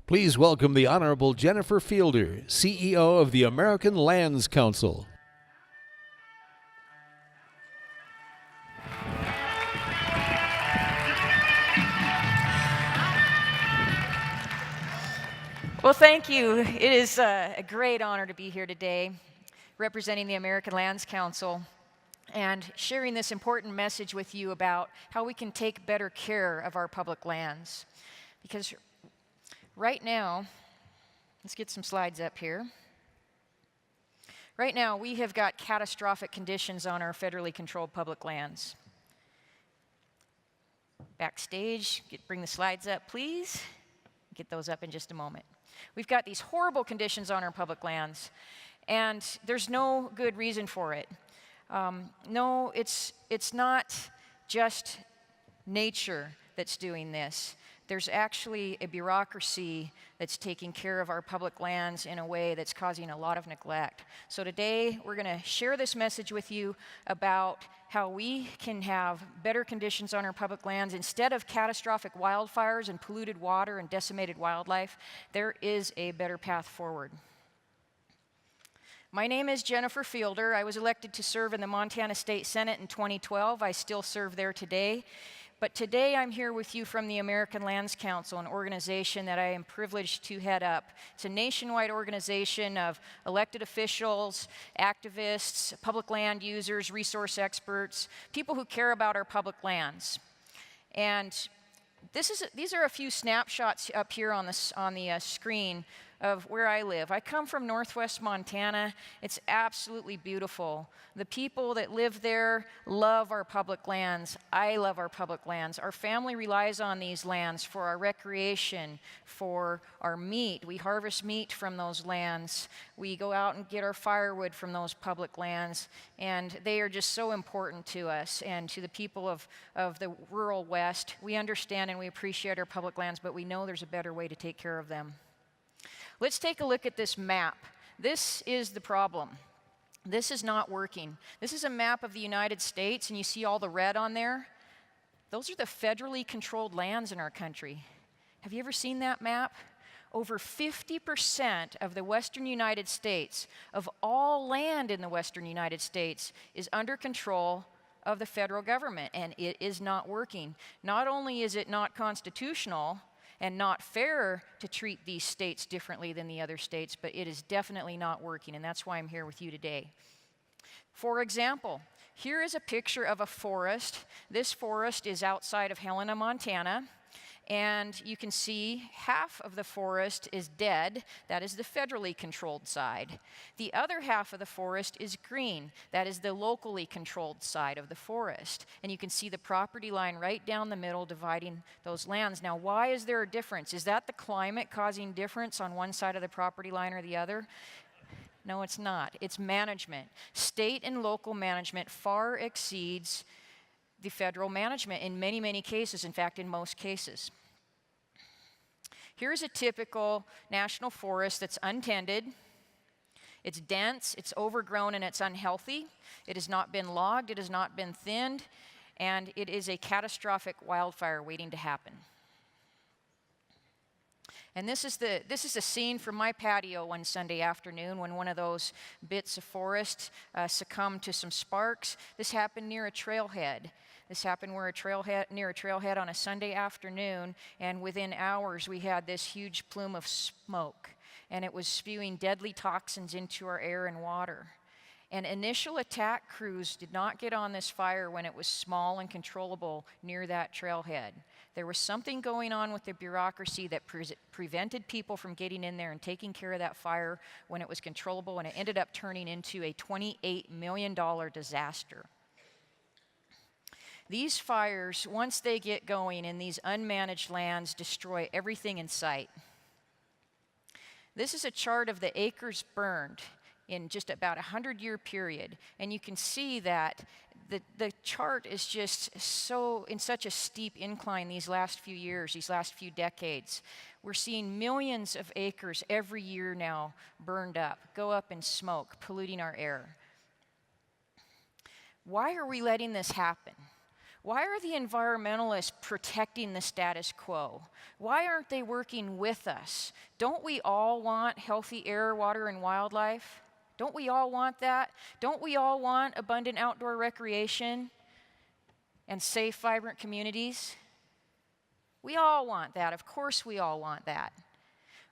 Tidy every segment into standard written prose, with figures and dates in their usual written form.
Please welcome the Honorable Jennifer Fielder, CEO of the American Lands Council. Well, thank you. It is a great honor to be here today, representing the American Lands Council and sharing this important message with you about how we can take better care of our public lands. Because right now, let's get some slides up here. Right now, we have got catastrophic conditions on our federally controlled public lands. Backstage, bring the slides up, please. Get those up in just a moment. We've got these horrible conditions on our public lands, and there's no good reason for it. No, it's not just nature that's doing this. There's actually a bureaucracy that's taking care of our public lands in a way that's causing a lot of neglect. So today, we're going to share this message with you about how we can have better conditions on our public lands. Instead of catastrophic wildfires and polluted water and decimated wildlife, there is a better path forward. My name is Jennifer Fielder. I was elected to serve in the Montana State Senate in 2012. I still serve there today. But today I'm here with you from the American Lands Council, an organization that I am privileged to head up. It's a nationwide organization of elected officials, activists, public land users, resource experts, people who care about our public lands. And these are a few snapshots up here on the screen of where I live. I come from Northwest Montana. It's absolutely beautiful. The people that live there love our public lands. I love our public lands. Our family relies on these lands for our recreation, for our meat. We harvest meat from those lands. We go out and get our firewood from those public lands, and they are just so important to us and to the people of the rural West. We understand and we appreciate our public lands, but we know there's a better way to take care of them. Let's take a look at this map. This is the problem. This is not working. This is a map of the United States, and you see all the red on there? Those are the federally controlled lands in our country. Have you ever seen that map? Over 50% of the western United States, of all land in the western United States, is under control of the federal government, and it is not working. Not only is it not constitutional and not fair to treat these states differently than the other states, but it is definitely not working, and that's why I'm here with you today. For example, here is a picture of a forest. This forest is outside of Helena, Montana, and you can see half of the forest is dead. That is the federally controlled side. The other half of the forest is green. That is the locally controlled side of the forest. And you can see the property line right down the middle dividing those lands. Now, why is there a difference? Is that the climate causing difference on one side of the property line or the other? No, it's not. It's management. State and local management far exceeds the federal management in many, many cases. In fact, in most cases. Here's a typical national forest that's untended. It's dense, it's overgrown, and it's unhealthy. It has not been logged, it has not been thinned, and it is a catastrophic wildfire waiting to happen. And this is a scene from my patio one Sunday afternoon when one of those bits of forest succumbed to some sparks. This happened near a trailhead. This happened near a trailhead on a Sunday afternoon, and within hours we had this huge plume of smoke, and it was spewing deadly toxins into our air and water. And initial attack crews did not get on this fire when it was small and controllable near that trailhead. There was something going on with the bureaucracy that prevented people from getting in there and taking care of that fire when it was controllable, and it ended up turning into a $28 million disaster. These fires, once they get going in these unmanaged lands, destroy everything in sight. This is a chart of the acres burned in just about a 100-year period, and you can see that the chart is just in such a steep incline these last few years, these last few decades. We're seeing millions of acres every year now burned up, go up in smoke, polluting our air. Why are we letting this happen? Why are the environmentalists protecting the status quo? Why aren't they working with us? Don't we all want healthy air, water, and wildlife? Don't we all want that? Don't we all want abundant outdoor recreation and safe, vibrant communities? We all want that. Of course we all want that.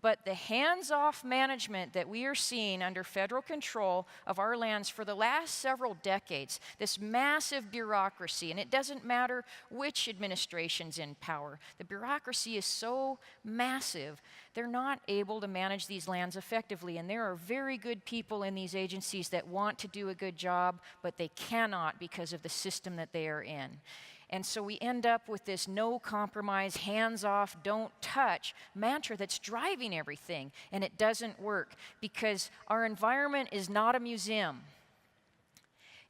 But the hands-off management that we are seeing under federal control of our lands for the last several decades, this massive bureaucracy, and it doesn't matter which administration's in power, the bureaucracy is so massive, they're not able to manage these lands effectively. And there are very good people in these agencies that want to do a good job, but they cannot because of the system that they are in. And so we end up with this no compromise, hands off, don't touch mantra that's driving everything. And it doesn't work because our environment is not a museum.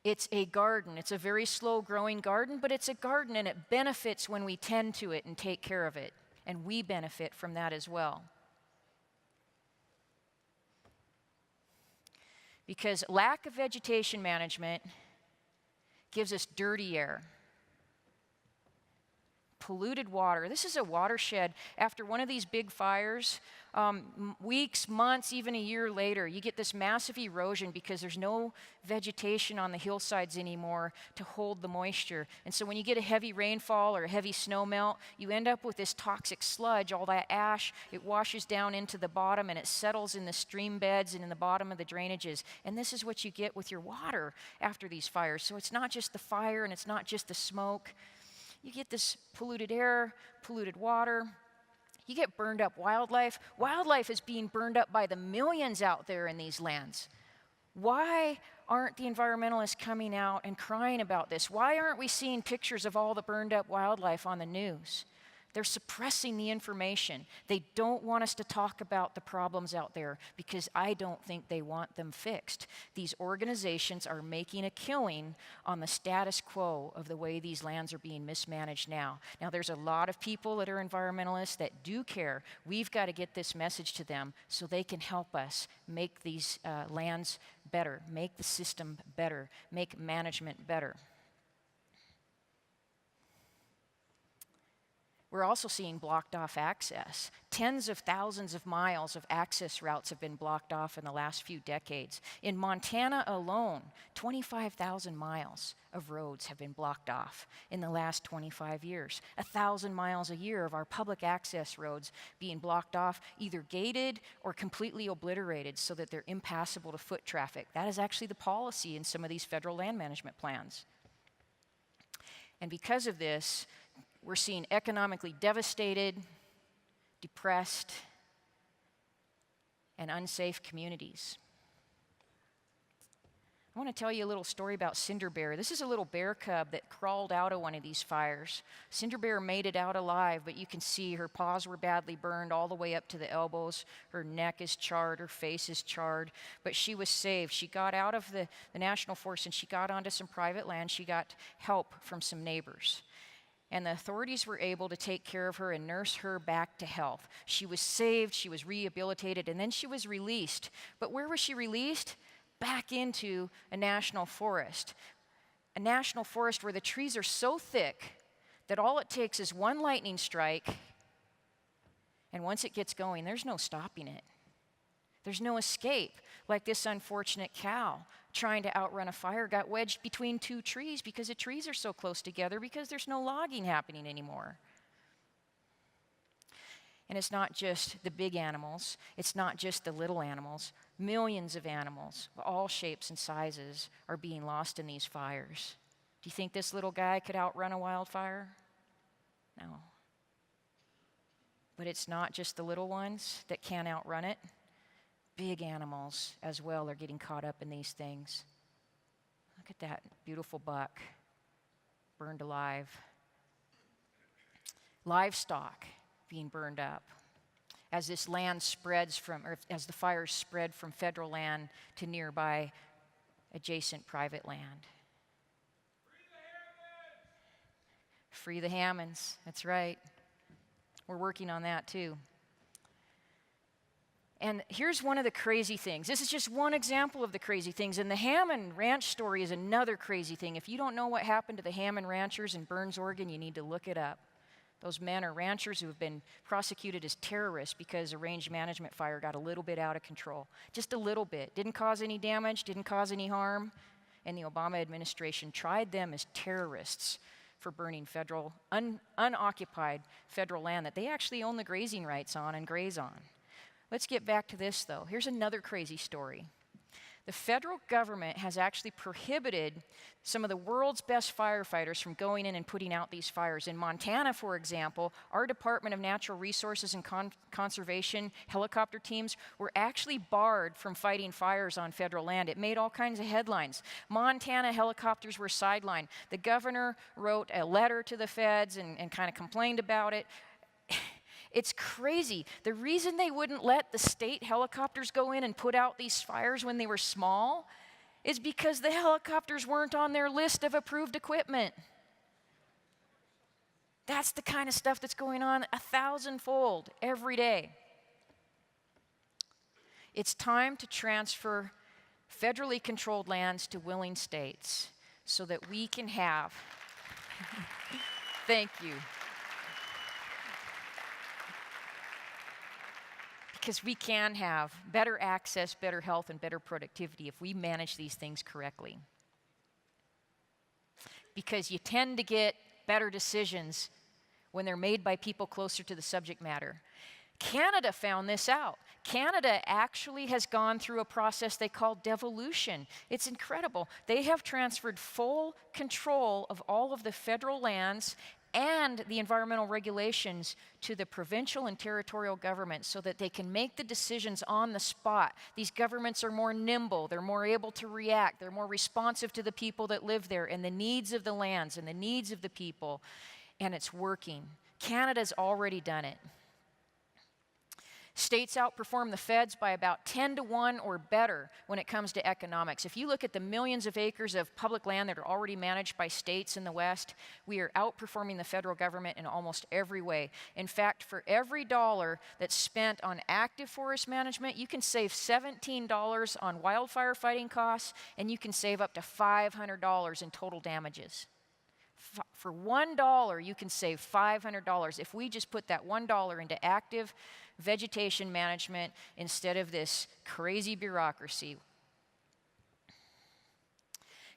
It's a garden. It's a very slow growing garden, but it's a garden and it benefits when we tend to it and take care of it. And we benefit from that as well. Because lack of vegetation management gives us dirty air, polluted water. This is a watershed. After one of these big fires, weeks, months, even a year later, you get this massive erosion because there's no vegetation on the hillsides anymore to hold the moisture. And so when you get a heavy rainfall or a heavy snow melt, you end up with this toxic sludge, all that ash. It washes down into the bottom and it settles in the stream beds and in the bottom of the drainages. And this is what you get with your water after these fires. So it's not just the fire and it's not just the smoke. You get this polluted air, polluted water. You get burned up wildlife. Wildlife is being burned up by the millions out there in these lands. Why aren't the environmentalists coming out and crying about this? Why aren't we seeing pictures of all the burned up wildlife on the news? They're suppressing the information. They don't want us to talk about the problems out there because I don't think they want them fixed. These organizations are making a killing on the status quo of the way these lands are being mismanaged now. Now, there's a lot of people that are environmentalists that do care. We've got to get this message to them so they can help us make these lands better, make the system better, make management better. We're also seeing blocked off access. Tens of thousands of miles of access routes have been blocked off in the last few decades. In Montana alone, 25,000 miles of roads have been blocked off in the last 25 years. 1,000 miles a year of our public access roads being blocked off, either gated or completely obliterated so that they're impassable to foot traffic. That is actually the policy in some of these federal land management plans. And because of this, we're seeing economically devastated, depressed, and unsafe communities. I want to tell you a little story about Cinder Bear. This is a little bear cub that crawled out of one of these fires. Cinder Bear made it out alive, but you can see her paws were badly burned all the way up to the elbows. Her neck is charred, her face is charred, but she was saved. She got out of the national forest and she got onto some private land. She got help from some neighbors. And the authorities were able to take care of her and nurse her back to health. She was saved, she was rehabilitated, and then she was released. But where was she released? Back into a national forest. A national forest where the trees are so thick that all it takes is one lightning strike, and once it gets going, there's no stopping it. There's no escape, like this unfortunate cow trying to outrun a fire got wedged between two trees because the trees are so close together because there's no logging happening anymore. And it's not just the big animals, it's not just the little animals. Millions of animals of all shapes and sizes are being lost in these fires. Do you think this little guy could outrun a wildfire? No. But it's not just the little ones that can't outrun it. Big animals as well are getting caught up in these things. Look at that beautiful buck burned alive. Livestock being burned up as this land spreads from, or as the fires spread from federal land to nearby adjacent private land. Free the Hammonds, that's right. We're working on that too. And here's one of the crazy things. This is just one example of the crazy things. And the Hammond Ranch story is another crazy thing. If you don't know what happened to the Hammond ranchers in Burns, Oregon, you need to look it up. Those men are ranchers who have been prosecuted as terrorists because a range management fire got a little bit out of control. Just a little bit. Didn't cause any damage, didn't cause any harm. And the Obama administration tried them as terrorists for burning federal, unoccupied federal land that they actually own the grazing rights on and graze on. Let's get back to this, though. Here's another crazy story. The federal government has actually prohibited some of the world's best firefighters from going in and putting out these fires. In Montana, for example, our Department of Natural Resources and Conservation helicopter teams were actually barred from fighting fires on federal land. It made all kinds of headlines. Montana helicopters were sidelined. The governor wrote a letter to the feds and kind of complained about it. It's crazy. The reason they wouldn't let the state helicopters go in and put out these fires when they were small is because the helicopters weren't on their list of approved equipment. That's the kind of stuff that's going on 1,000-fold every day. It's time to transfer federally controlled lands to willing states so that we can have, thank you. Because we can have better access, better health, and better productivity if we manage these things correctly. Because you tend to get better decisions when they're made by people closer to the subject matter. Canada found this out. Canada actually has gone through a process they call devolution. It's incredible. They have transferred full control of all of the federal lands and the environmental regulations to the provincial and territorial governments so that they can make the decisions on the spot. These governments are more nimble, they're more able to react, they're more responsive to the people that live there and the needs of the lands and the needs of the people, and it's working. Canada's already done it. States outperform the feds by about 10-to-1 or better when it comes to economics. If you look at the millions of acres of public land that are already managed by states in the West, we are outperforming the federal government in almost every way. In fact, for every dollar that's spent on active forest management, you can save $17 on wildfire fighting costs, and you can save up to $500 in total damages. For $1, you can save $500 if we just put that $1 into active vegetation management instead of this crazy bureaucracy.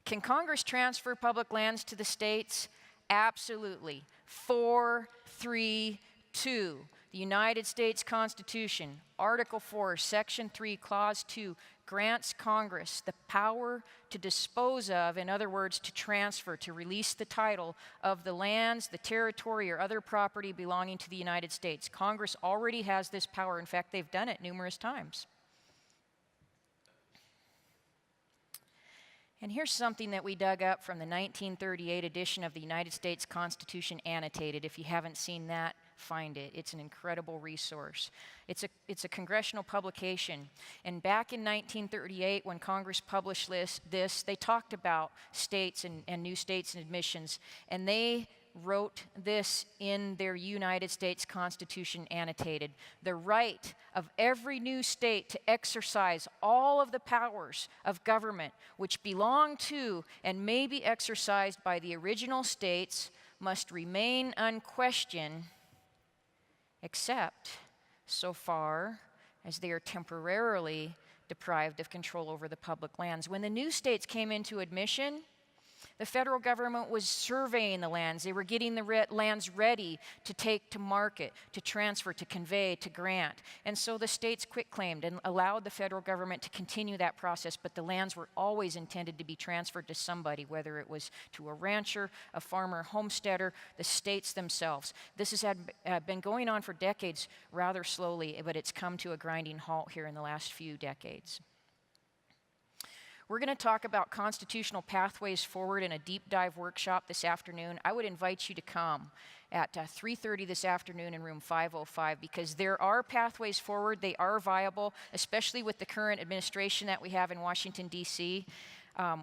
Can Congress transfer public lands to the states? Absolutely. 432. The United States Constitution, Article 4, Section 3, Clause 2, grants Congress the power to dispose of, in other words, to transfer, to release the title of the lands, the territory, or other property belonging to the United States. Congress already has this power. In fact, they've done it numerous times. And here's something that we dug up from the 1938 edition of the United States Constitution Annotated. If you haven't seen that, find it. It's an incredible resource. It's a congressional publication. And back in 1938, when Congress published this, they talked about states and new states and admissions. And they wrote this in their United States Constitution Annotated. The right of every new state to exercise all of the powers of government which belong to and may be exercised by the original states must remain unquestioned, except so far as they are temporarily deprived of control over the public lands. When the new states came into admission, the federal government was surveying the lands. They were getting the lands ready to take to market, to transfer, to convey, to grant. And so the states quitclaimed and allowed the federal government to continue that process, but the lands were always intended to be transferred to somebody, whether it was to a rancher, a farmer, homesteader, the states themselves. This has been going on for decades rather slowly, but it's come to a grinding halt here in the last few decades. We're going to talk about constitutional pathways forward in a deep dive workshop this afternoon. I would invite you to come at 3:30 this afternoon in room 505 because there are pathways forward. They are viable, especially with the current administration that we have in Washington, D.C.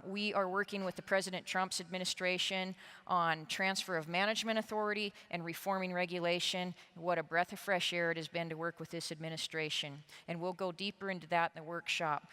We are working with the President Trump's administration on transfer of management authority and reforming regulation. What a breath of fresh air it has been to work with this administration. And we'll go deeper into that in the workshop.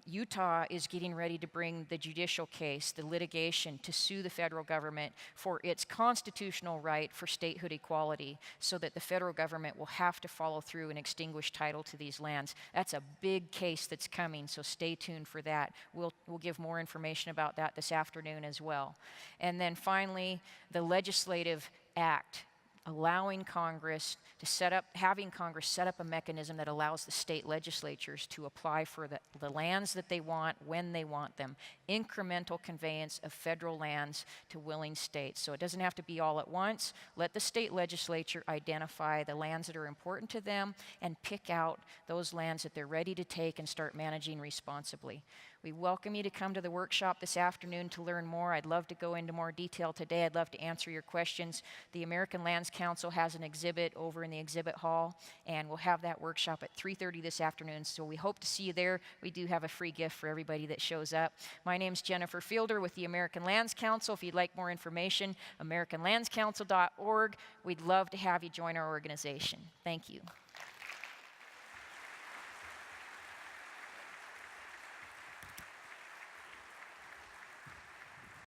Utah is getting ready to bring the judicial case, the litigation, to sue the federal government for its constitutional right for statehood equality, so that the federal government will have to follow through and extinguish title to these lands. That's a big case that's coming, so stay tuned for that. We'll give more information about that this afternoon as well. And then finally, the legislative act, allowing Congress to having Congress set up a mechanism that allows the state legislatures to apply for the lands that they want, when they want them. Incremental conveyance of federal lands to willing states. So it doesn't have to be all at once. Let the state legislature identify the lands that are important to them and pick out those lands that they're ready to take and start managing responsibly. We welcome you to come to the workshop this afternoon to learn more. I'd love to go into more detail today. I'd love to answer your questions. The American Lands Council has an exhibit over in the exhibit hall, and we'll have that workshop at 3:30 this afternoon. So we hope to see you there. We do have a free gift for everybody that shows up. My name's Jennifer Fielder with the American Lands Council. If you'd like more information, americanlandscouncil.org. We'd love to have you join our organization. Thank you.